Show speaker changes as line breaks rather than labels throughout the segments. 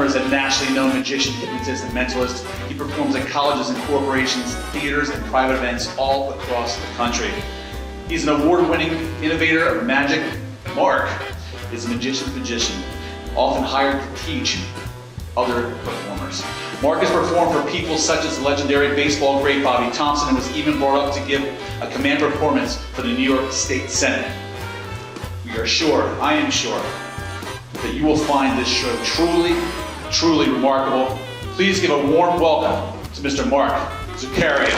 is a nationally known magician, hypnotist, and mentalist. He performs at colleges and corporations, theaters, and private events all across the country. He's an award-winning innovator of magic. Mark is a magician's magician, often hired to teach other performers. Mark has performed for people such as legendary baseball great Bobby Thompson and was even brought up to give a command performance for the New York State Senate. We are sure, I am sure, that you will find this show truly, truly remarkable. Please give a warm welcome to Mr. Mark Zacharia.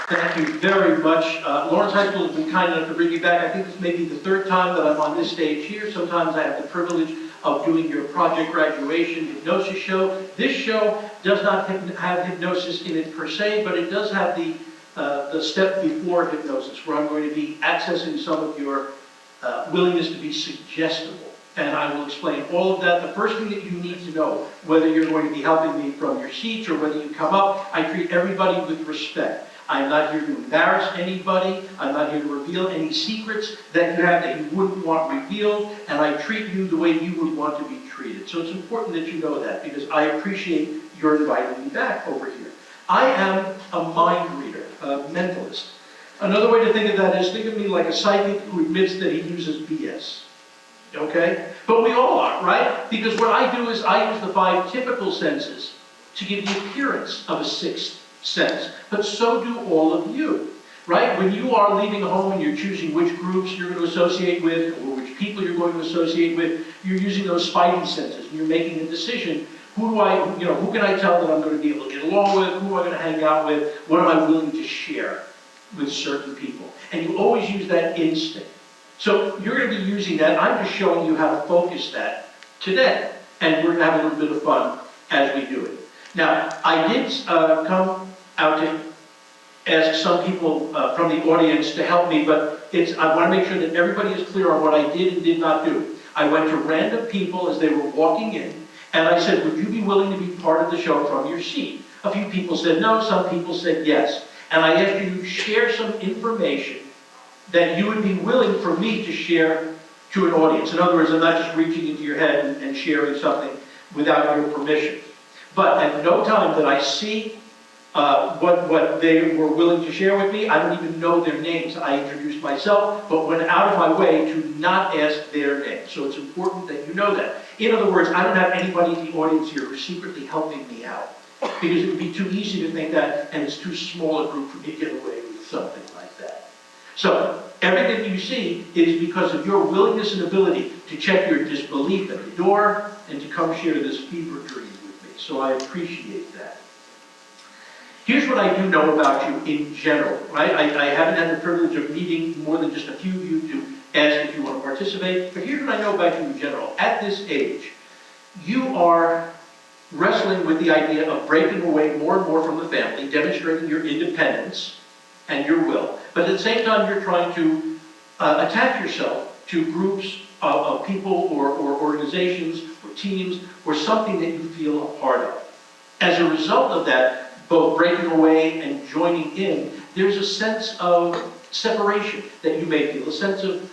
Thank you very much. Lawrence High School has been kind enough to bring me back. I think this may be the third time that I'm on this stage here. Sometimes I have the privilege of doing your project graduation hypnosis show. This show does not have hypnosis in it per se, but it does have the step before hypnosis, where I'm going to be accessing some of your willingness to be suggestible. And I will explain all of that. The first thing that you need to know, whether you're going to be helping me from your seats or whether you come up, I treat everybody with respect. I'm not here to embarrass anybody. I'm not here to reveal any secrets that you have that you wouldn't want revealed, and I treat you the way you would want to be treated. So it's important that you know that, because I appreciate your inviting me back over here. I am a mind reader, a mentalist. Another way to think of that is, think of me like a psychic who admits that he uses BS. Okay? But we all are, right? Because what I do is I use the 5 typical senses to give the appearance of a 6th sense. But so do all of you, right? When you are leaving home and you're choosing which groups you're going to associate with or which people you're going to associate with, you're using those spidey senses. And you're making a decision. Who can I tell that I'm going to be able to get along with? Who am I going to hang out with? What am I willing to share with certain people? And you always use that instinct. So you're going to be using that. I'm just showing you how to focus that today. And we're going to have a little bit of fun as we do it. Now, I did come out to ask some people from the audience to help me, but I want to make sure that everybody is clear on what I did and did not do. I went to random people as they were walking in, and I said, would you be willing to be part of the show from your seat? A few people said no, some people said yes. And I asked you to share some information that you would be willing for me to share to an audience. In other words, I'm not just reaching into your head and sharing something without your permission. But at no time did I see what they were willing to share with me. I don't even know their names. I introduced myself, but went out of my way to not ask their names. So it's important that you know that. In other words, I don't have anybody in the audience here who's secretly helping me out, because it would be too easy to think that, and it's too small a group for me to get away with something like that. So everything you see is because of your willingness and ability to check your disbelief at the door and to come share this fever dream with me. So I appreciate that. Here's what I do know about you in general, right? I haven't had the privilege of meeting more than just a few of you to ask if you want to participate, but here's what I know about you in general. At this age, you are wrestling with the idea of breaking away more and more from the family, demonstrating your independence and your will, but at the same time you're trying to attach yourself to groups of people or organizations or teams or something that you feel a part of. As a result of that, both breaking away and joining in, there's a sense of separation that you may feel, a sense of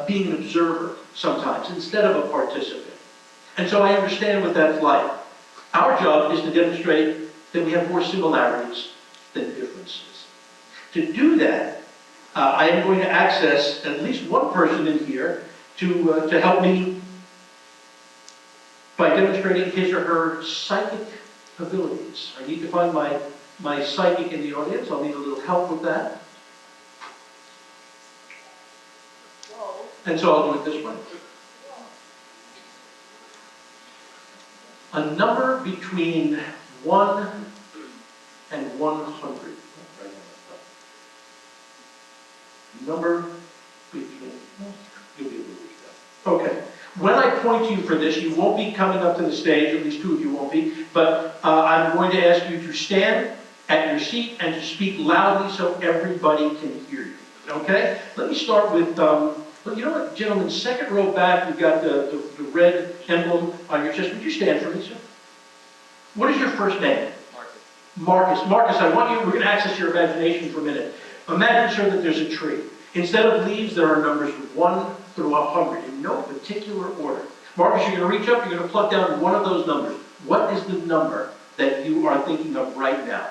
being an observer sometimes instead of a participant. And so I understand what that's like. Our job is to demonstrate that we have more similarities than differences. To do that, I am going to access at least one person in here to help me by demonstrating his or her psychic abilities. I need to find my psychic in the audience. I'll need a little help with that. And so I'll do it this way. A number between 1 and 100. Number between, you'll be able to read that. Okay. When I point to you for this, you won't be coming up to the stage, at least 2 of you won't be, but I'm going to ask you to stand at your seat and to speak loudly so everybody can hear you. Okay? Let me start with, you know what, gentlemen, second row back, you've got the red emblem on your chest. Would you stand for me, sir? What is your first name? Marcus. Marcus, I want you, we're going to access your imagination for a minute. Imagine, sir, that there's a tree. Instead of leaves, there are numbers 1 through 100 in no particular order. Marcus, you're going to reach up, you're going to pluck down one of those numbers. What is the number that you are thinking of right now?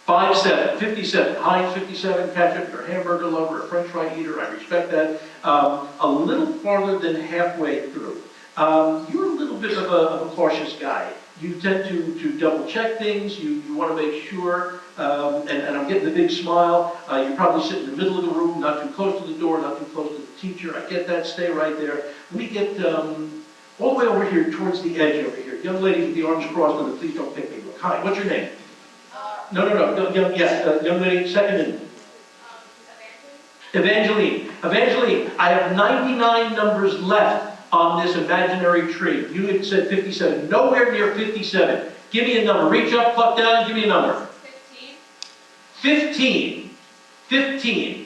57, 57, Heinz 57, ketchup, you're a hamburger lover, a french fry eater, I respect that. A little farther than halfway through. You're a little bit of a cautious guy. You tend to double check things, you want to make sure, and I'm getting the big smile. You probably sit in the middle of the room, not too close to the door, not too close to the teacher. I get that, stay right there. We get all the way over here towards the edge over here. Young lady with the arms crossed, please don't pick me. Look. Hi, what's your name? No, young lady, second name. Evangeline. Evangeline, I have 99 numbers left on this imaginary tree. You had said 57, nowhere near 57. Give me a number, reach up, pluck down, give me a number. 15. 15.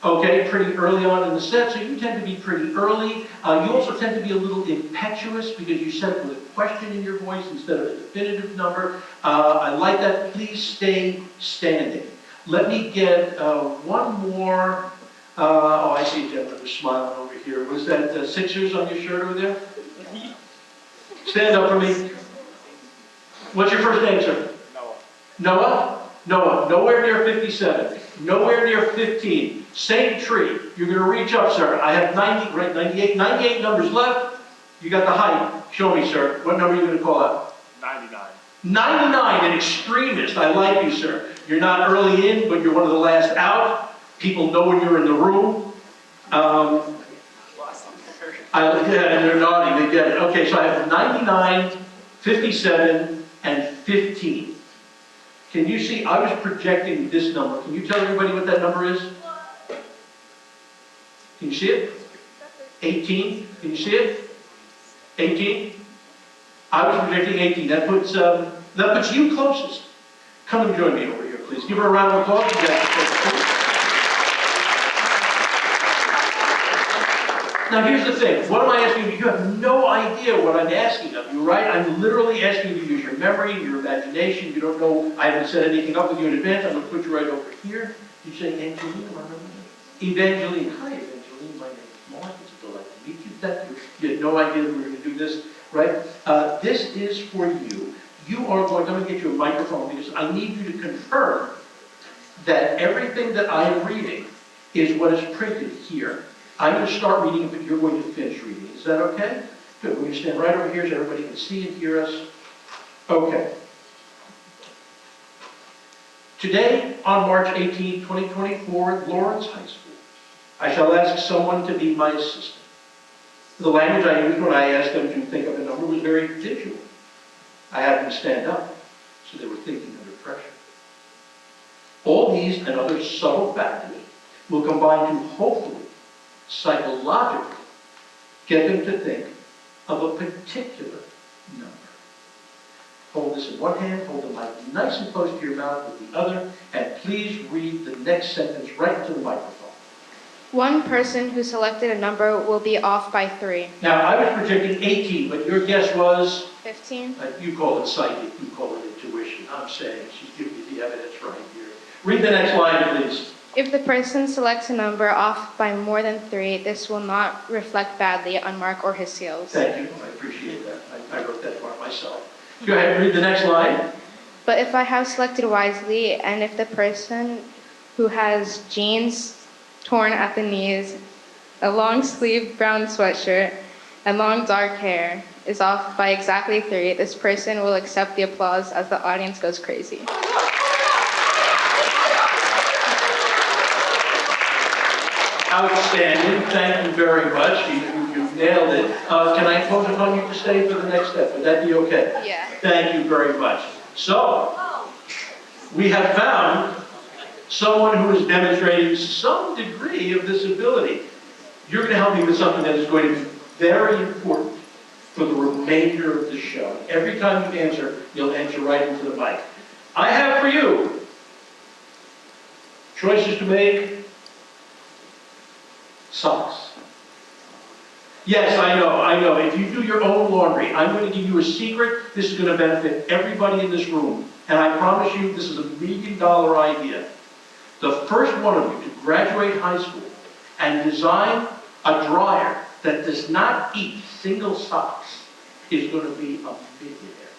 Okay, pretty early on in the set, so you tend to be pretty early. You also tend to be a little impetuous because you said it with a question in your voice instead of a definitive number. I like that. Please stay standing. Let me get one more. Oh, I see a gentleman who's smiling over here. Was that Sixers on your shirt over there? Stand up for me. What's your first name, sir? Noah. Noah? Noah. Nowhere near 57. Nowhere near 15. Same tree. You're going to reach up, sir. I have 90, right, 98. 98 numbers left. You got the height. Show me, sir. What number are you going to call out? 99. 99, an extremist. I like you, sir. You're not early in, but you're one of the last out. People know when you're in the room. And they're nodding, they get it. Okay, so I have 99, 57, and 15. Can you see, I was projecting this number. Can you tell everybody what that number is? Can you see it? 18. Can you see it? 18. I was projecting 18. That puts you closest. Come and join me over here, please. Give her a round of applause. Now here's the thing. What am I asking you? You have no idea what I'm asking of you, right? I'm literally asking you to use your memory, your imagination. You don't know. I haven't set anything up with you in advance. I'm going to put you right over here. You say Angelina, Evangeline. Hi, Evangeline. My name is Mark. It's a delight to meet you. You had no idea that we were going to do this, right? This is for you. You are going. I'm going to get you a microphone because I need you to confirm that everything that I am reading is what is printed here. I'm going to start reading, but you're going to finish reading. Is that okay? Good. We're going to stand right over here so everybody can see and hear us. Okay. Today, on March 18, 2024, at Lawrence High School, I shall ask someone to be my assistant. The language I used when I asked them to think of a number was very visual. I had them stand up, so they were thinking under pressure. All these and other subtle factors will combine to hopefully psychologically get them to think of a particular number. Hold this in one hand, hold the mic nice and close to your mouth with the other, and please read the next sentence right into the microphone.
One person who selected a number will be off by 3.
Now, I was projecting 18, but your guess was?
15.
You call it psychic, you call it intuition. I'm saying she's giving you the evidence right here. Read the next line, please.
If the person selects a number off by more than 3, this will not reflect badly on Mark or his skills.
Thank you. I appreciate that. I wrote that part myself. Go ahead and read the next line.
But if I have selected wisely, and if the person who has jeans torn at the knees, a long-sleeved brown sweatshirt, and long dark hair is off by exactly 3, this person will accept the applause as the audience goes crazy.
Outstanding. Thank you very much. You've nailed it. Can I impose upon you to stay for the next step? Would that be okay?
Yeah.
Thank you very much. So, we have found someone who is demonstrating some degree of this ability. You're going to help me with something that is going to be very important for the remainder of the show. Every time you answer, you'll answer right into the mic. I have for you choices to make. Socks. Yes, I know. If you do your own laundry, I'm going to give you a secret. This is going to benefit everybody in this room. And I promise you, this is $1 million idea. The first one of you to graduate high school and design A dryer that does not eat single socks is going to be a millionaire.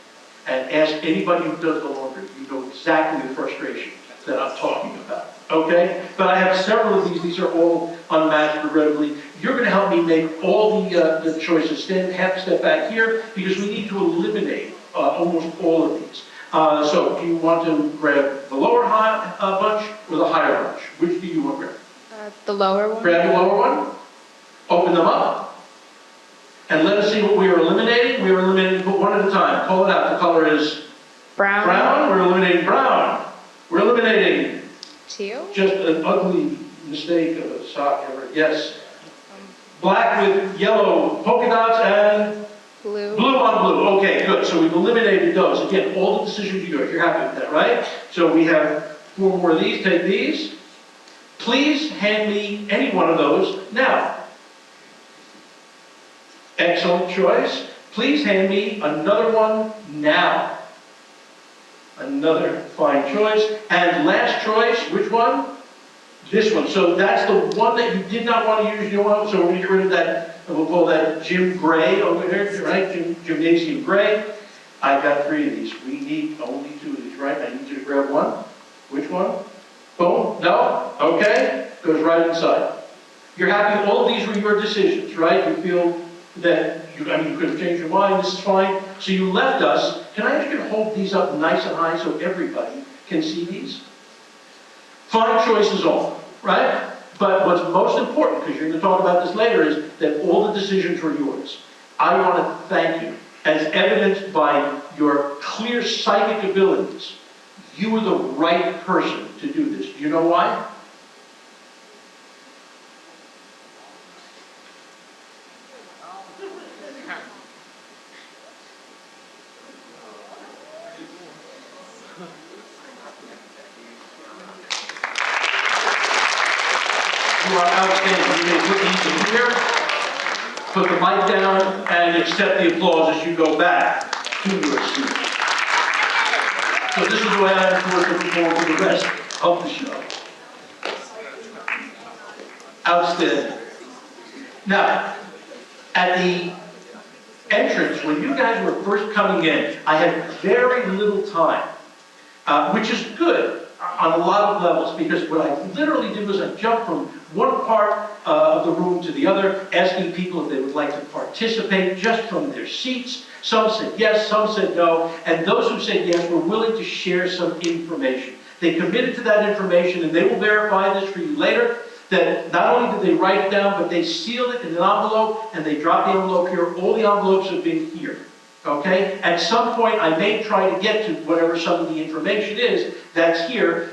And ask anybody who does the laundry, you know exactly the frustration that I'm talking about, okay? But I have several of these. These are all unmatched regrettably. You're going to help me make all the choices. Stand half a step back here because we need to eliminate almost all of these. So do you want to grab the lower bunch or the higher bunch? Which do you want to grab?
The lower one.
Grab the lower one, open them up, and let us see what we are eliminating. We are eliminating, put one at a time. Call it out. The color is
Brown.
brown. We're eliminating brown. We're eliminating
Teal.
just an ugly mistake of a sock ever. Yes. Black with yellow polka dots and
Blue.
blue on blue. Okay, good. So we've eliminated those. Again, all the decisions you got. You're happy with that, right? So we have 4 more of these. Take these. Please hand me any one of those now. Excellent choice. Please hand me another one now. Another fine choice. And last choice, which one? This one. So that's the one that you did not want to use. You don't want, so we're going to get rid of that, and we'll call that Gym Gray over here, right? Gymnasium Gray. I've got 3 of these. We need only 2 of these, right? I need you to grab one. Which one? Boom. No? Okay. Goes right inside. You're happy. All of these were your decisions, right? You feel that you could have changed your mind. This is fine. So you left us. Can I ask you to hold these up nice and high so everybody can see these? Fine choices all, right? But what's most important, because you're going to talk about this later, is that all the decisions were yours. I want to thank you, as evidenced by your clear psychic abilities. You were the right person to do this. Do you know why? You are outstanding. You may put these in here, put the mic down, and accept the applause as you go back to your seat. So this is the way I am going to perform for the rest of the show. Outstanding. Now, at the entrance, when you guys were first coming in, I had very little time, which is good on a lot of levels, because what I literally did was I jumped from one part of the room to the other, asking people if they would like to participate just from their seats. Some said yes, some said no, and those who said yes were willing to share some information. They committed to that information, and they will verify this for you later, that not only did they write it down, but they sealed it in an envelope, and they dropped the envelope here. All the envelopes have been here. Okay? At some point, I may try to get to whatever some of the information is that's here.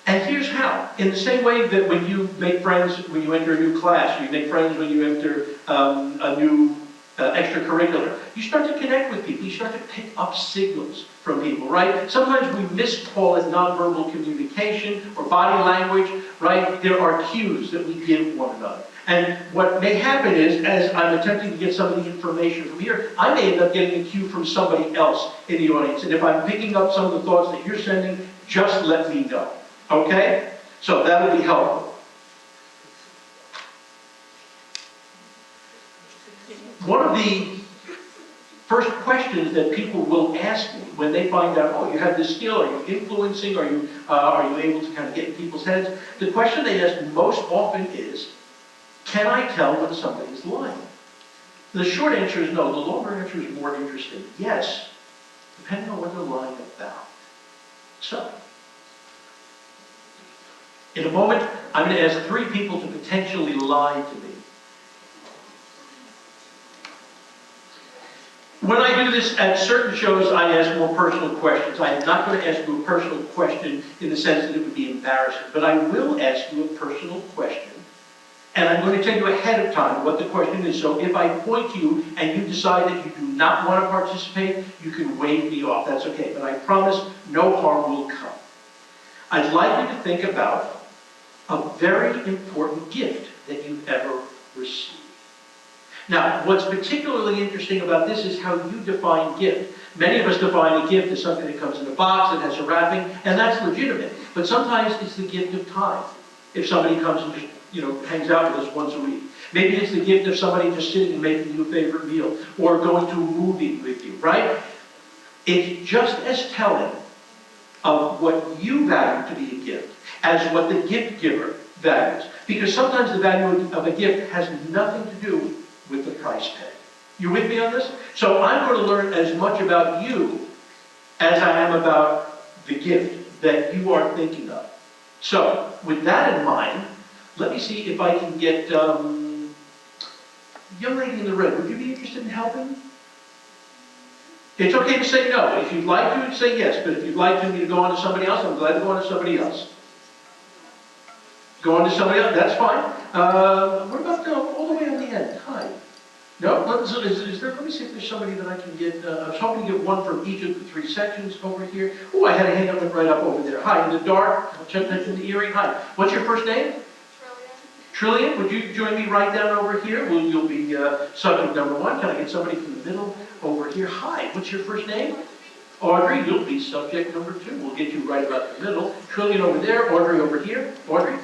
And here's how. In the same way that when you make friends when you enter a new class, you make friends when you enter a new extracurricular, you start to connect with people. You start to pick up signals from people, right? Sometimes we miscall it nonverbal communication or body language, right? There are cues that we give one another. And what may happen is, as I'm attempting to get some of the information from here, I may end up getting a cue from somebody else in the audience. And if I'm picking up some of the thoughts that you're sending, just let me know. Okay? So that will be helpful. One of the first questions that people will ask me when they find out, oh, you have this skill, are you influencing, are you able to kind of get in people's heads? The question they ask most often is, can I tell when somebody is lying? The short answer is no. The longer answer is more interesting. Yes, depending on what they're lying about. So, in a moment, I'm going to ask 3 people to potentially lie to me. When I do this at certain shows, I ask more personal questions. I am not going to ask you a personal question in the sense that it would be embarrassing, but I will ask you a personal question. And I'm going to tell you ahead of time what the question is. So if I point to you and you decide that you do not want to participate, you can wave me off. That's okay. But I promise no harm will come. I'd like you to think about a very important gift that you've ever received. Now, what's particularly interesting about this is how you define gift. Many of us define a gift as something that comes in a box, that has a wrapping, and that's legitimate. But sometimes it's the gift of time. If somebody comes and just, hangs out with us once a week. Maybe it's the gift of somebody just sitting and making you a favorite meal, or going to a movie with you, right? It's just as telling of what you value to be a gift as what the gift giver values. Because sometimes the value of a gift has nothing to do with the price tag. You with me on this? So I'm going to learn as much about you as I am about the gift that you are thinking of. So, with that in mind, let me see if I can get, young lady in the red, would you be interested in helping? It's okay to say no. If you'd like to, say yes. But if you'd like me to go on to somebody else, I'm glad to go on to somebody else. Go on to somebody else, that's fine. What about all the way on the end? Hi. No? Let me see if there's somebody that I can get. I was hoping to get one from each of the three sections over here. Oh, I had a hand up and right up over there. Hi, in the dark, I'll check that in the earring. Hi. What's your first name? Trillian, would you join me right down over here? Well, you'll be subject number one. Can I get somebody from the middle over here? Hi, what's your first name? Audrey, you'll be subject number two. We'll get you right about the middle. Trillian over there, Audrey over here. Audrey,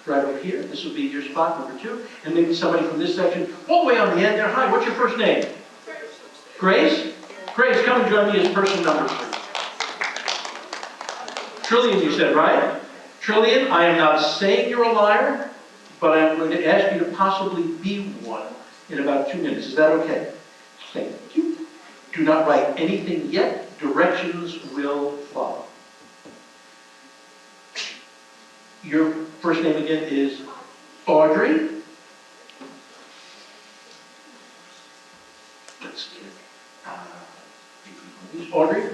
right over here. This will be your spot number two. And maybe somebody from this section, all the way on the end there. Hi, what's your first name? Grace? Grace, come and join me as person number three. Trillian, you said, right? Trillian, I am not saying you're a liar, but I'm going to ask you to possibly be one in about 2 minutes. Is that okay? Thank you. Do not write anything yet. Directions will follow. Your first name again is Audrey. Let's get Audrey,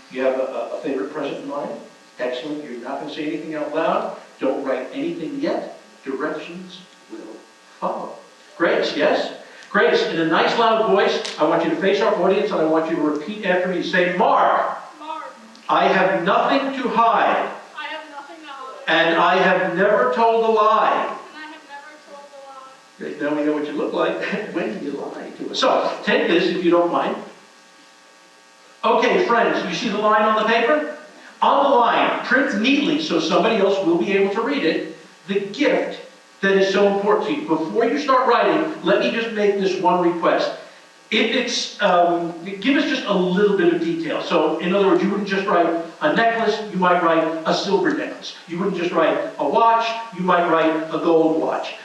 you have a favorite present in mind? Excellent. You're not going to say anything out loud. Don't write anything yet. Directions will follow. Grace, yes? Grace, in a nice loud voice, I want you to face our audience and I want you to repeat after me. Say, Mark.
Mark.
I have nothing to hide.
I have nothing to hide.
And I have never told a lie.
And I have never told a lie.
Great, now we know what you look like. When did you lie to us? So, take this if you don't mind. Okay, friends, you see the line on the paper? On the line, print neatly so somebody else will be able to read it, the gift that is so important to you. Before you start writing, let me just make this one request. If it's, give us just a little bit of detail. So, in other words, you wouldn't just write a necklace, you might write a silver necklace. You wouldn't just write a watch, you might write a gold watch.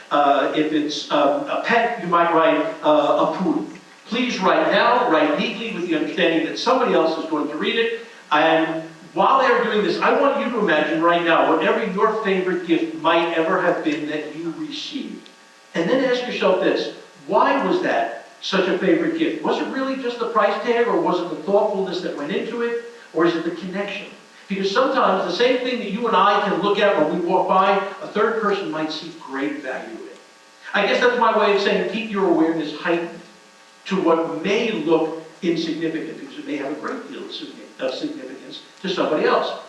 If it's a pet, you might write a poodle. Please write now, write neatly with the understanding that somebody else is going to read it. And while they're doing this, I want you to imagine right now whatever your favorite gift might ever have been that you received. And then ask yourself this, why was that such a favorite gift? Was it really just the price tag, or was it the thoughtfulness that went into it, or is it the connection? Because sometimes the same thing that you and I can look at when we walk by, a third person might see great value in. I guess that's my way of saying keep your awareness heightened to what may look insignificant, because it may have a great deal of significance to somebody else.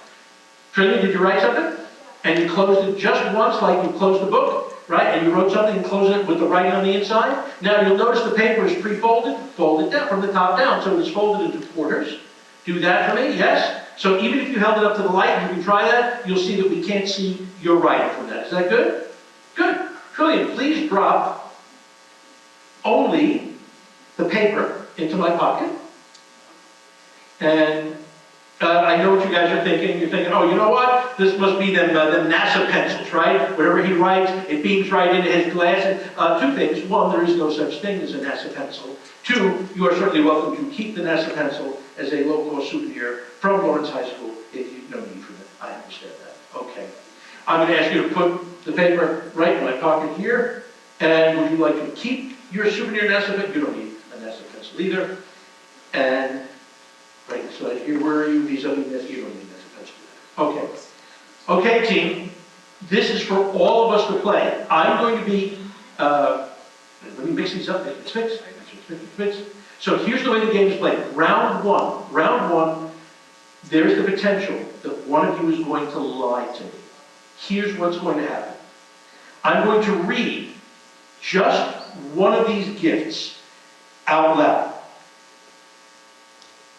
Trillian, did you write something? And you closed it just once, like you closed the book, right? And you wrote something and closed it with the writing on the inside. Now you'll notice the paper is pre-folded, folded down from the top down, so it's folded into quarters. Do that for me, yes? So even if you held it up to the light, and you can try that, you'll see that we can't see your writing from that. Is that good? Good. Trillian, please drop only the paper into my pocket. And I know what you guys are thinking. You're thinking, oh, you know what? This must be them NASA pencils, right? Whatever he writes, it beams right into his glass. Two things. One, there is no such thing as a NASA pencil. Two, you are certainly welcome to keep the NASA pencil as a low-cost souvenir from Lawrence High School if you no need for it. I understand that. Okay. I'm going to ask you to put the paper right in my pocket here. And would you like to keep your souvenir NASA pencil? You don't need a NASA pencil either. And right, so here, where are you? Vis-a-vis this, you don't need NASA pencil. Okay. Okay, team. This is for all of us to play. I'm going to be, let me mix these up. It's fixed. It's fixed. So here's the way the game is played. Round one. Round one, there's the potential that one of you is going to lie to me. Here's what's going to happen. I'm going to read just one of these gifts out loud.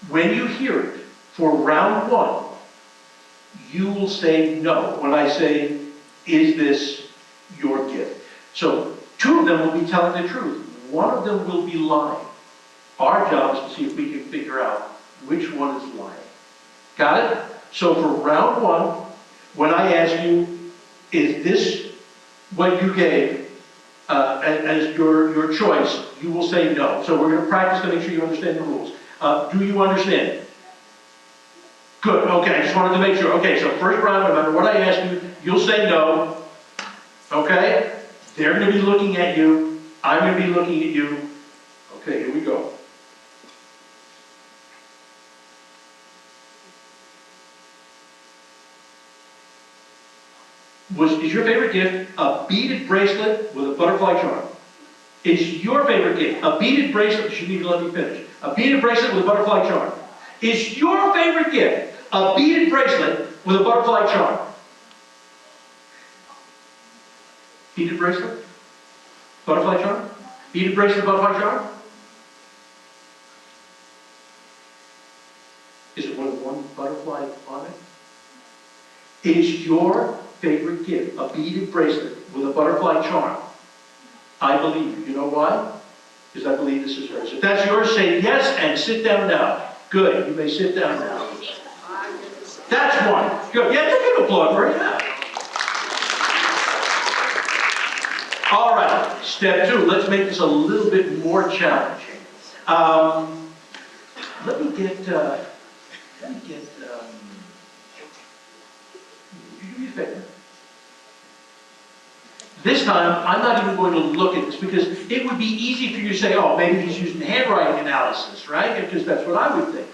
When you hear it for round one, you will say no when I say, is this your gift? So Two of them will be telling the truth. One of them will be lying. Our job is to see if we can figure out which one is lying. Got it? So for round one, when I ask you, is this what you gave as your choice, you will say no. So we're going to practice to make sure you understand the rules. Do you understand? Good, okay, I just wanted to make sure. Okay, so first round, no matter what I ask you, you'll say no. Okay? They're going to be looking at you. I'm going to be looking at you. Okay, here we go. Is your favorite gift a beaded bracelet with a butterfly charm? Is your favorite gift a beaded bracelet? You shouldn't even let me finish. A beaded bracelet with a butterfly charm. Is your favorite gift a beaded bracelet with a butterfly charm? Beaded bracelet? Butterfly charm? Beaded bracelet, butterfly charm? Is it one butterfly on it? Is your favorite gift a beaded bracelet with a butterfly charm? I believe you. You know why? Because I believe this is hers. If that's yours, say yes and sit down now. Good. You may sit down now. That's one. Good. Yeah, give an applause for it. Yeah. All right. Step two. Let's make this a little bit more challenging. Let me get. You do me a favor. This time, I'm not even going to look at this because it would be easy for you to say, oh, maybe he's using handwriting analysis, right? Because that's what I would think.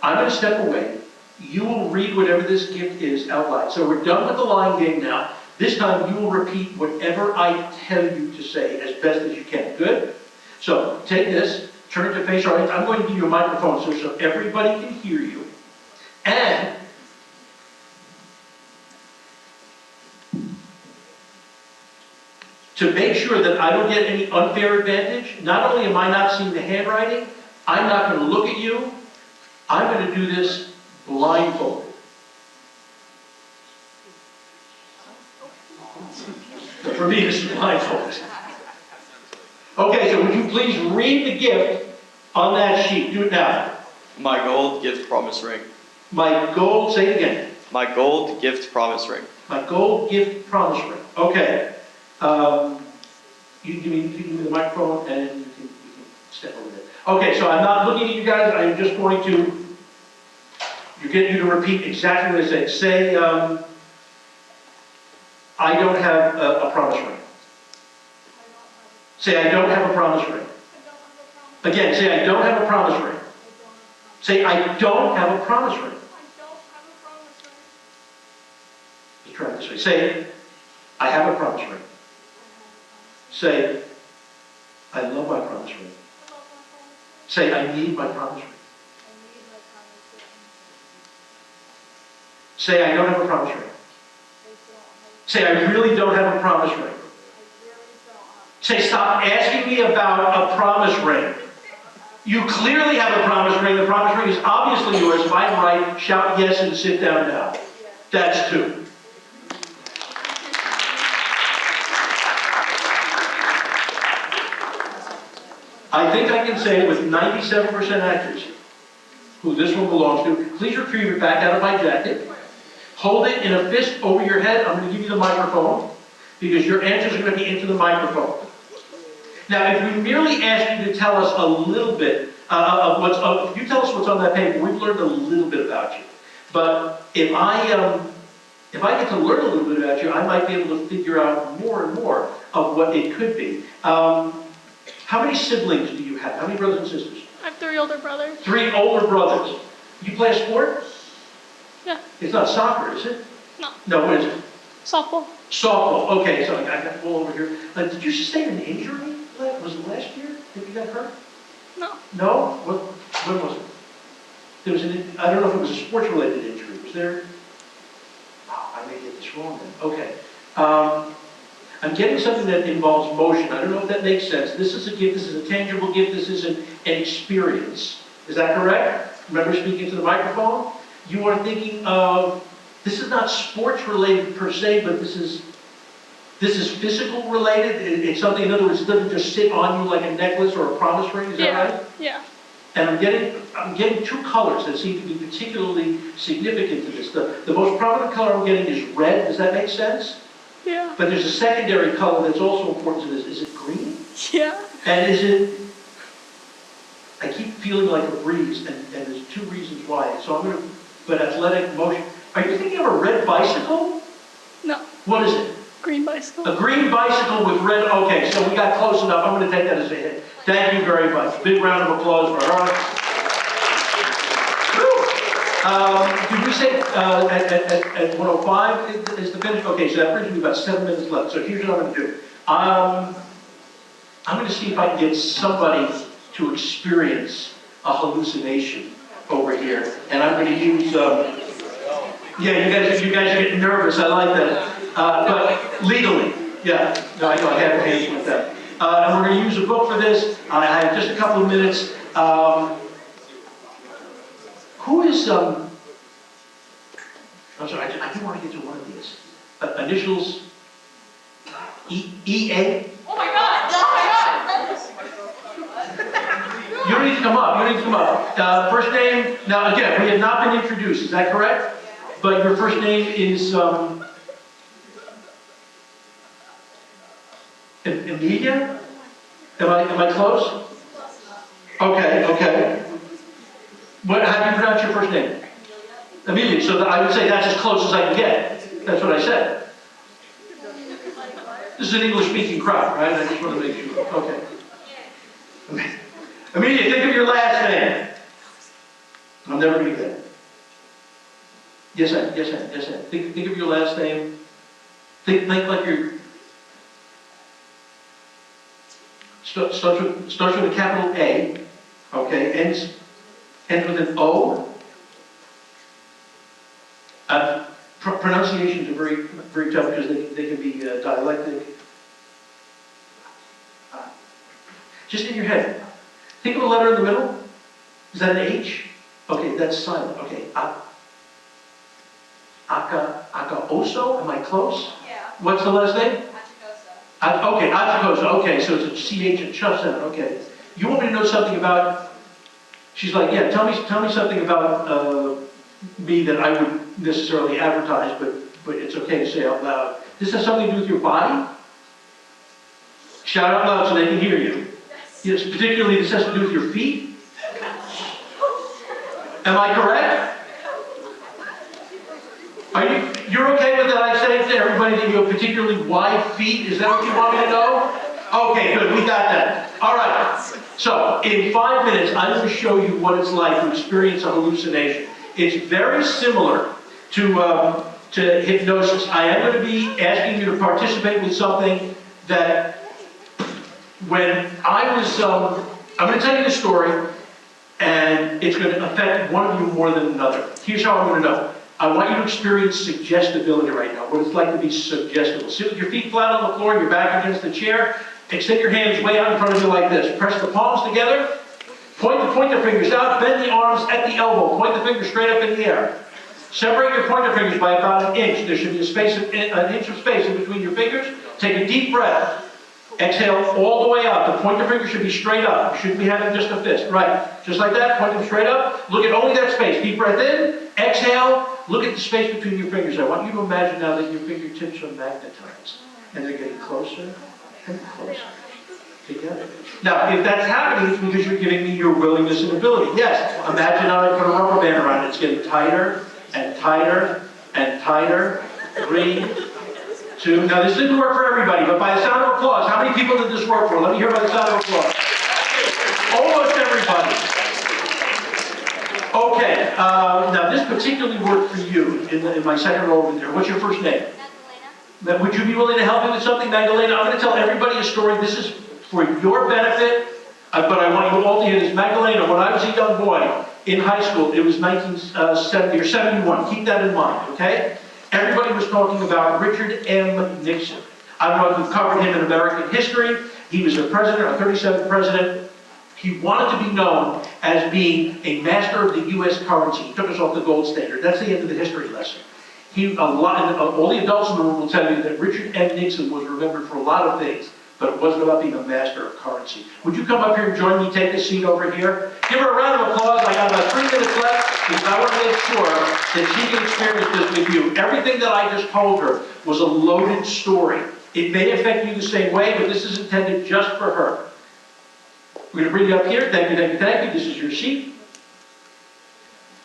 I'm going to step away. You will read whatever this gift is out loud. So we're done with the line game now. This time, you will repeat whatever I tell you to say as best as you can. Good? So take this, turn it to face audience. I'm going to give you a microphone so everybody can hear you. And to make sure that I don't get any unfair advantage, not only am I not seeing the handwriting, I'm not going to look at you. I'm going to do this blindfolded. For me, this is blindfolded. Okay, so would you please read the gift on that sheet? Do it now.
My gold gift promise ring.
My gold, say it again.
My gold gift promise ring.
My gold gift promise ring. Okay. You give me the microphone and you can step over there. Okay, so I'm not looking at you guys. I'm just going to get you to repeat exactly what I said. Say, I don't have a promise ring. Say, I don't have a promise ring. Again, say, I don't have a promise ring. Say, I don't have a promise ring. Let's try it this way. Say, I have a promise ring. Say, I love my promise ring. Say, I need my promise ring. Say, I don't have a promise ring. Say, I really don't have a promise ring. Say, stop asking me about a promise ring. You clearly have a promise ring. The promise ring is obviously yours. If I'm right, shout yes and sit down now. That's two. I think I can say with 97% accuracy who this one belongs to. Please retrieve it back out of my jacket. Hold it in a fist over your head. I'm going to give you the microphone because your answers are going to be into the microphone. Now, if we merely ask you to tell us a little bit if you tell us what's on that paper, we've learned a little bit about you. But if I get to learn a little bit about you, I might be able to figure out more and more of what it could be. How many siblings do you have? How many brothers and sisters?
I have 3 older brothers.
3 older brothers. You play a sport?
Yeah.
It's not soccer, is it?
No.
No, what is it?
Softball.
Softball. Okay, so I got the ball over here. Did you sustain an injury? Was it last year that you got hurt?
No.
No? When was it? There was I don't know if it was a sports-related injury. Was there? Oh, I may get this wrong then. Okay. I'm getting something that involves motion. I don't know if that makes sense. This is a gift. This is a tangible gift. This is an experience. Is that correct? Remember speaking to the microphone? You are thinking of, this is not sports related per se, but this is This is physical related? It's something, in other words, it doesn't just sit on you like a necklace or a promise ring, is that
Yeah.
right?
Yeah.
And I'm getting two colors that seem to be particularly significant to this. The most prominent color I'm getting is red, does that make sense?
Yeah.
But there's a secondary color that's also important to this. Is it green?
Yeah.
And is it, I keep feeling like a breeze, and there's two reasons why. So I'm gonna, but athletic motion. Are you thinking of a red bicycle?
No.
What is it?
Green bicycle.
A green bicycle with red, okay, so we got close enough. I'm gonna take that as a hit. Thank you very much. Big round of applause for her. Did we say at 1:05 is the finish? Okay, so that brings me about 7 minutes left. So here's what I'm gonna do. I'm gonna see if I can get somebody to experience a hallucination over here. And I'm gonna use, yeah, you guys are getting nervous, I like that. But legally, yeah, no, I know, I have hands with that. And we're gonna use a book for this. I have just a couple of minutes. Who is, I'm sorry, I do want to get to one of these. Initials, EA?
Oh my God!
You don't need to come up, you don't need to come up. First name, now again, we have not been introduced, is that correct? But your first name is, Emilia? Am I close? Okay, okay. How do you pronounce your first name? Emilia, so I would say that's as close as I can get. That's what I said. This is an English-speaking crowd, right? I just want to make sure. Okay. Emilia, think of your last name. I'm never going to get it. Yes, I. Think of your last name. Think like you're... Starts with a capital A. Okay, ends with an O. Pronunciations are very, very tough because they can be dialectic. Just in your head. Think of a letter in the middle. Is that an H? Okay, that's silent. Okay. Akaoso? Am I close?
Yeah.
What's the last name?
Achacosa.
Okay, Achacosa. Okay, so it's a CH and Chuff sound. Okay. You want me to know something about... She's like, yeah, tell me something about me that I wouldn't necessarily advertise, but it's okay to say out loud. This has something to do with your body? Shout out loud so they can hear you. Yes, particularly this has to do with your feet? Am I correct? You're okay with that I say to everybody that you have particularly wide feet? Is that what you want me to know? Okay, good, we got that. All right, so in 5 minutes, I'm going to show you what it's like to experience a hallucination. It's very similar to hypnosis. I am going to be asking you to participate with something that when I was, I'm going to tell you the story, and it's going to affect one of you more than another. Here's how I'm going to know. I want you to experience suggestibility right now, what it's like to be suggestible. Sit with your feet flat on the floor, your back against the chair, extend your hands way out in front of you like this. Press the palms together, point the fingers out, bend the arms at the elbow, point the fingers straight up in the air. Separate your pointer fingers by about an inch. There should be an inch of space in between your fingers. Take a deep breath. Exhale all the way out. The pointer finger should be straight up. You shouldn't be having just a fist. Right. Just like that. Point them straight up. Look at only that space. Deep breath in. Exhale. Look at the space between your fingers. I want you to imagine now that your fingertips are magnetized. And they're getting closer and closer together. Now, if that's happening, it's because you're giving me your willingness and ability. Yes. Imagine now I put a rubber band around it. It's getting tighter and tighter and tighter. 3, 2. Now, this didn't work for everybody, but by the sound of applause, how many people did this work for? Let me hear by the sound of applause. Almost everybody. Okay, now this particularly worked for you in my second row over there. What's your first name?
Magdalena.
Would you be willing to help me with something, Magdalena? I'm going to tell everybody a story. This is for your benefit, but I want you all to hear this. Magdalena, when I was a young boy in high school, it was 1970 or 71. Keep that in mind, okay? Everybody was talking about Richard M. Nixon. I don't know if you've covered him in American history. He was a president, our 37th president. He wanted to be known as being a master of the U.S. currency. He took us off the gold standard. That's the end of the history lesson. All the adults in the room will tell you that Richard M. Nixon was remembered for a lot of things, but it wasn't about being a master of currency. Would you come up here and join me, take a seat over here? Give her a round of applause. I got about 3 minutes left because I want to make sure that she can experience this with you. Everything that I just told her was a loaded story. It may affect you the same way, but this is intended just for her. We're going to bring you up here. Thank you, thank you, thank you. This is your seat.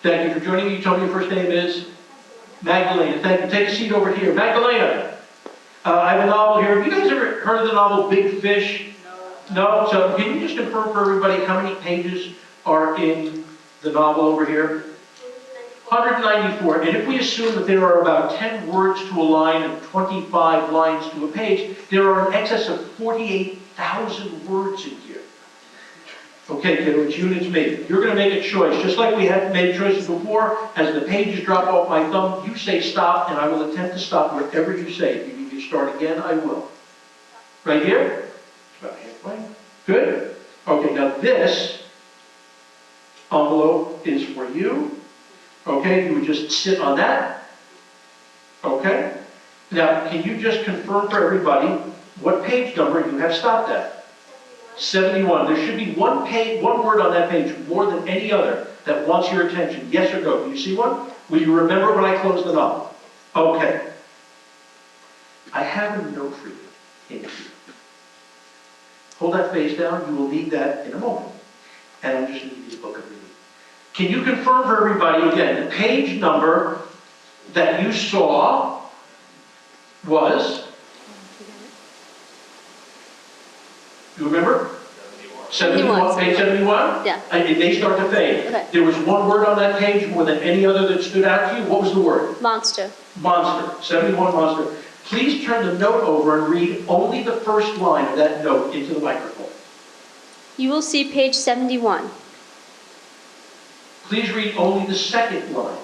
Thank you for joining me. You told me your first name is? Magdalena. Thank you. Take a seat over here. Magdalena. I have a novel here. Have you guys ever heard of the novel Big Fish? No? So can you just confirm for everybody how many pages are in the novel over here? 194. And if we assume that there are about 10 words to a line and 25 lines to a page, there are in excess of 48,000 words in here. Okay, kiddo, it's you and it's me. You're going to make a choice. Just like we had made choices before, as the pages drop off my thumb, you say stop, and I will attempt to stop wherever you say. If you need to start again, I will. Right here? About halfway. Good? Okay, now this envelope is for you. Okay, you would just sit on that. Okay? Now, can you just confirm for everybody what page number you have stopped at? 71. There should be one word on that page more than any other that wants your attention. Yes or no? Do you see one? Will you remember when I close the novel? Okay. I have a note for you in here. Hold that face down. You will need that in a moment. And I'm just going to give you the book of reading. Can you confirm for everybody again, the page number that you saw was? You remember? 71. Page 71?
Yeah.
And it may start to fade.
Okay.
There was one word on that page more than any other that stood out to you. What was the word?
Monster.
Monster. 71, monster. Please turn the note over and read only the first line of that note into the microphone.
You will see page 71.
Please read only the second line.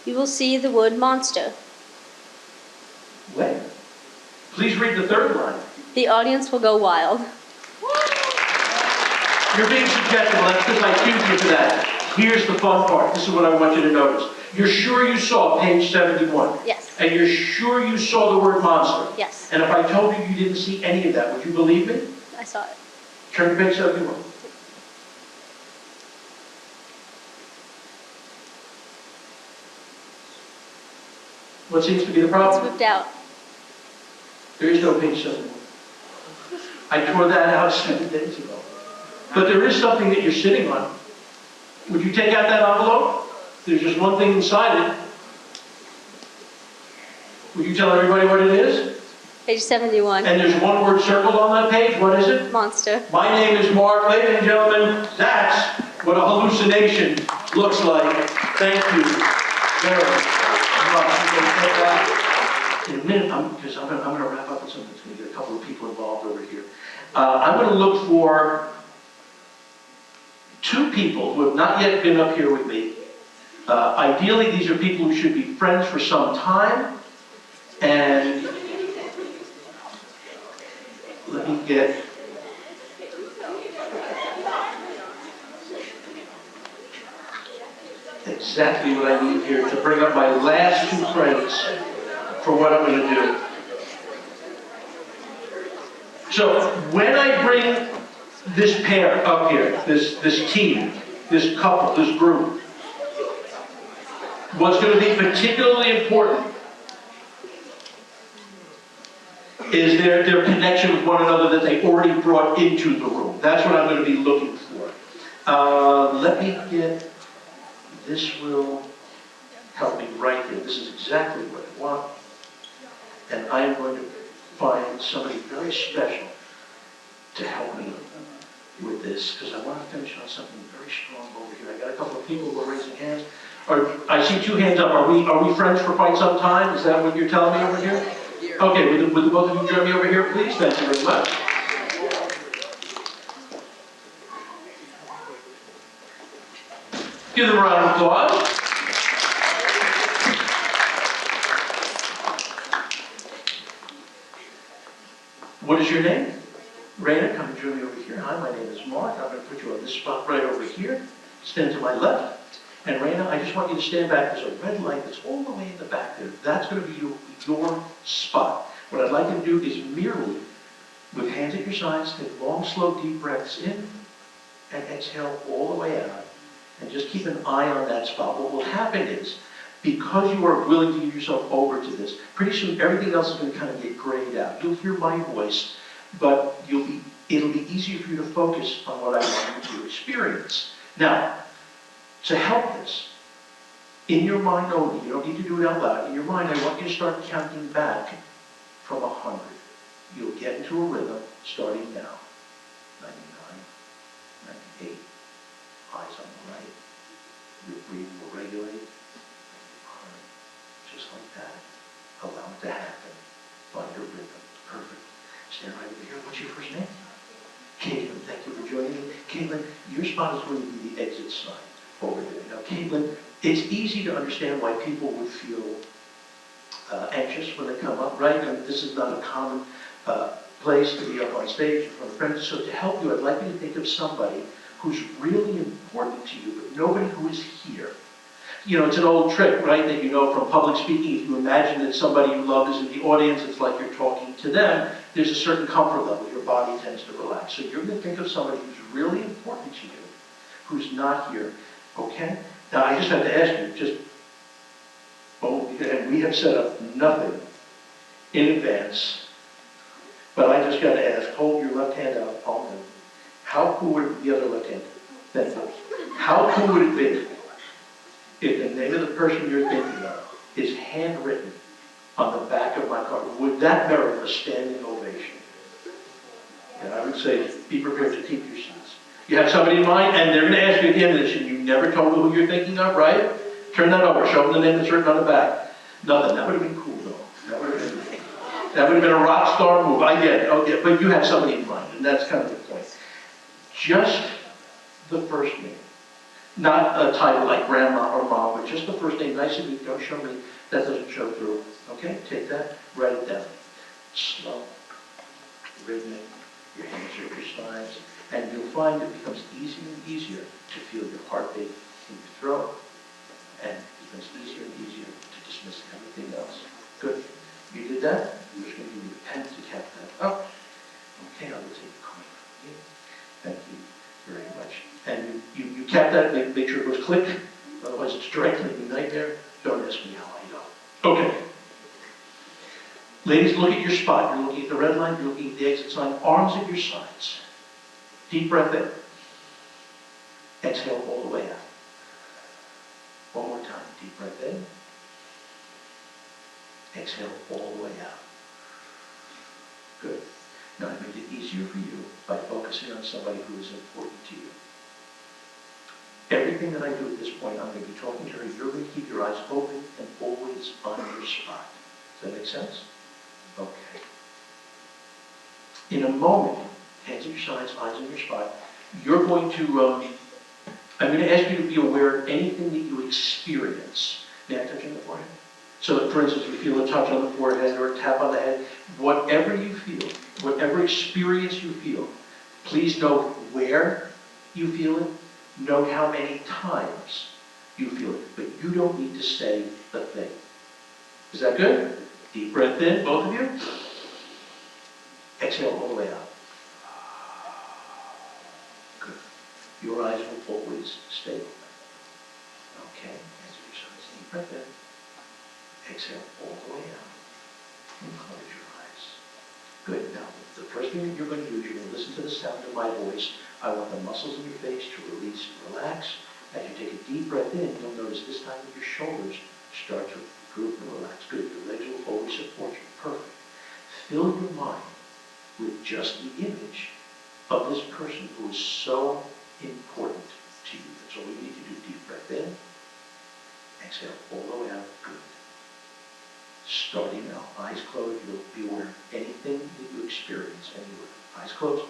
You will see the word monster.
When? Please read the third line.
The audience will go wild.
You're being subjective. That's because I choose you for that. Here's the fun part. This is what I want you to notice. You're sure you saw page 71?
Yes.
And you're sure you saw the word monster?
Yes.
And if I told you you didn't see any of that, would you believe me?
I saw it.
Turn to page 71. What seems to be the
It's
problem?
whipped out.
There is no page 71. I tore that out 7 days ago. But there is something that you're sitting on. Would you take out that envelope? There's just one thing inside it. Would you tell everybody what it is?
Page 71.
And there's one word circled on that page. What is it?
Monster.
My name is Mark. Ladies and gentlemen, that's what a hallucination looks like. Thank you very much. In a minute, because I'm going to wrap up with something that's going to get a couple of people involved over here. I'm going to look for 2 people who have not yet been up here with me. Ideally, these are people who should be friends for some time. And let me get exactly what I need here to bring up my last 2 friends for what I'm going to do. So when I bring this pair up here, this team, this couple, this group, what's going to be particularly important is their connection with one another that they already brought into the room. That's what I'm going to be looking for. Let me get, this will help me right here. This is exactly what I want. And I am going to find somebody very special to help me with this, because I want to finish on something very strong over here. I got a couple of people who are raising hands. I see 2 hands up. Are we friends for quite some time? Is that what you're telling me over here? Okay, would the both of you join me over here, please? Thank you very much. Give them a round of applause. What is your name? Raina, come and join me over here. Hi, my name is Mark. I'm going to put you on this spot right over here. Stand to my left. And Raina, I just want you to stand back. There's a red light that's all the way in the back there. That's going to be your spot. What I'd like you to do is merely, with hands at your sides, take long, slow, deep breaths in and exhale all the way out. And just keep an eye on that spot. What will happen is, because you are willing to give yourself over to this, pretty soon everything else is going to kind of get grayed out. You'll hear my voice, but it'll be easier for you to focus on what I want you to experience. Now, to help this, in your mind only, you don't need to do it out loud, in your mind I want you to start counting back from 100. You'll get into a rhythm starting now. 99, 98, eyes on the right. Your breathing will regulate. Just like that. Allow it to happen. Find your rhythm. Perfect. Stand right over here. What's your first name? Caitlin, thank you for joining me. Caitlin, your spot is going to be the exit sign over there. Now, Caitlin, it's easy to understand why people would feel anxious when they come up, right? I mean, this is not a common place to be up on stage in front of friends. So to help you, I'd like you to think of somebody who's really important to you, but nobody who is here. You know, it's an old trick, right, that you know from public speaking. If you imagine that somebody you love is in the audience, it's like you're talking to them. There's a certain comfort level. Your body tends to relax. So you're going to think of somebody who's really important to you, who's not here, okay? Now, I just have to ask you, and we have set up nothing in advance, but I just got to ask, hold your left hand out, palm down. How cool would it be, the other left hand? Thank you. How cool would it be if the name of the person you're thinking of is handwritten on the back of my card? Would that merit a standing ovation? And I would say, be prepared to keep your seats. You have somebody in mind, and they're going to ask you at the end of this, and you never told them who you're thinking of, right? Turn that over. Show them the name that's written on the back. Nothing. That would have been cool, though. That would have been a rock star move. I get it. Okay, but you have somebody in mind, and that's kind of the point. Just the first name. Not a title like grandma or mom, but just the first name, nice and neat. Don't show me. That doesn't show through. Okay? Take that, write it down. Slow, rhythmic, your hands are at your sides, and you'll find it becomes easier and easier to feel your heartbeat in your throat, and it becomes easier and easier to dismiss everything else. Good. You did that? I'm just going to give you a pen to cap that up. Okay, I will take a coin from you. Thank you very much. And you cap that, make sure it goes click, otherwise it's directly a nightmare. Don't ask me how I know. Okay. Ladies, look at your spot. You're looking at the red line, you're looking at the exit sign, arms at your sides. Deep breath in. Exhale all the way out. One more time, deep breath in. Exhale all the way out. Good. Now I made it easier for you by focusing on somebody who is important to you. Everything that I do at this point, I'm going to be talking to her. You're going to keep your eyes open and always on your spot. Does that make sense? Okay. In a moment, hands at your sides, eyes on your spot, you're going to, I'm going to ask you to be aware of anything that you experience. May I touch on the forehead? So, for instance, if you feel a touch on the forehead or a tap on the head, whatever you feel, whatever experience you feel, please note where you feel it, note how many times you feel it, but you don't need to say a thing. Is that good? Deep breath in, both of you. Exhale all the way out. Good. Your eyes will always stay open. Okay, hands at your sides. Deep breath in. Exhale all the way out. And close your eyes. Good. Now, the first thing that you're going to do is you're going to listen to the sound of my voice. I want the muscles in your face to release and relax. As you take a deep breath in, you'll notice this time that your shoulders start to droop and relax. Good. Your legs will always support you. Perfect. Fill your mind with just the image of this person who is so important to you. That's all you need to do. Deep breath in. Exhale all the way out. Good. Starting now. Eyes closed. You'll be aware of anything that you experience anywhere. Eyes closed.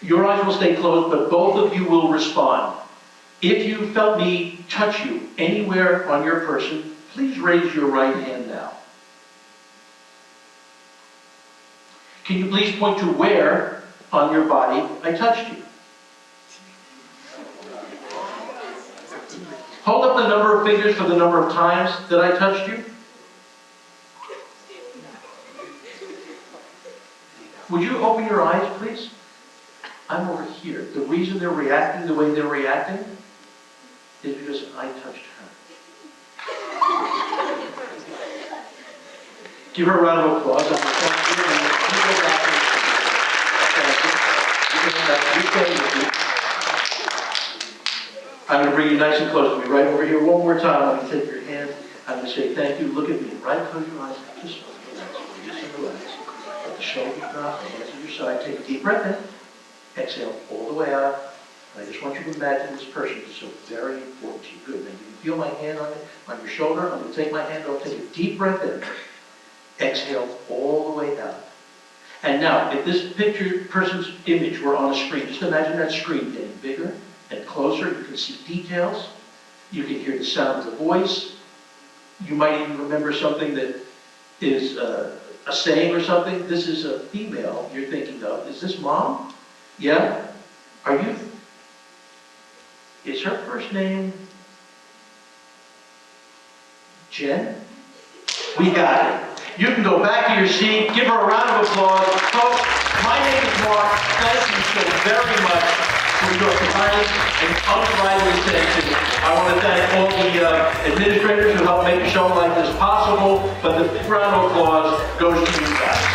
Your eyes will stay closed, but both of you will respond. If you felt me touch you anywhere on your person, please raise your right hand now. Can you please point to where on your body I touched you? Hold up the number of fingers for the number of times that I touched you. Would you open your eyes, please? I'm over here. The reason they're reacting the way they're reacting is because I touched her. Give her a round of applause. I'm going to bring you nice and close to me, right over here. One more time. I'm going to take your hand. I'm going to say thank you. Look at me. Right? Close your eyes. Just relax. Just relax. Let the shoulders drop. Hands to your side. Take a deep breath in. Exhale all the way out. And I just want you to imagine this person is so very important to you. Good. Now you can feel my hand on your shoulder. I'm going to take my hand off. Take a deep breath in. Exhale all the way out. And now, if this person's image were on a screen, just imagine that screen getting bigger and closer. You can see details. You can hear the sound of the voice. You might even remember something that is a saying or something. This is a female you're thinking of. Is this mom? Yeah? Are you? Is her first name Jen? We got it. You can go back to your seat. Give her a round of applause. Folks, my name is Mark. Thank you so very much for your kindness and unbridled attention. I want to thank all the administrators who helped make a show like this possible, but the big round of applause goes to you guys.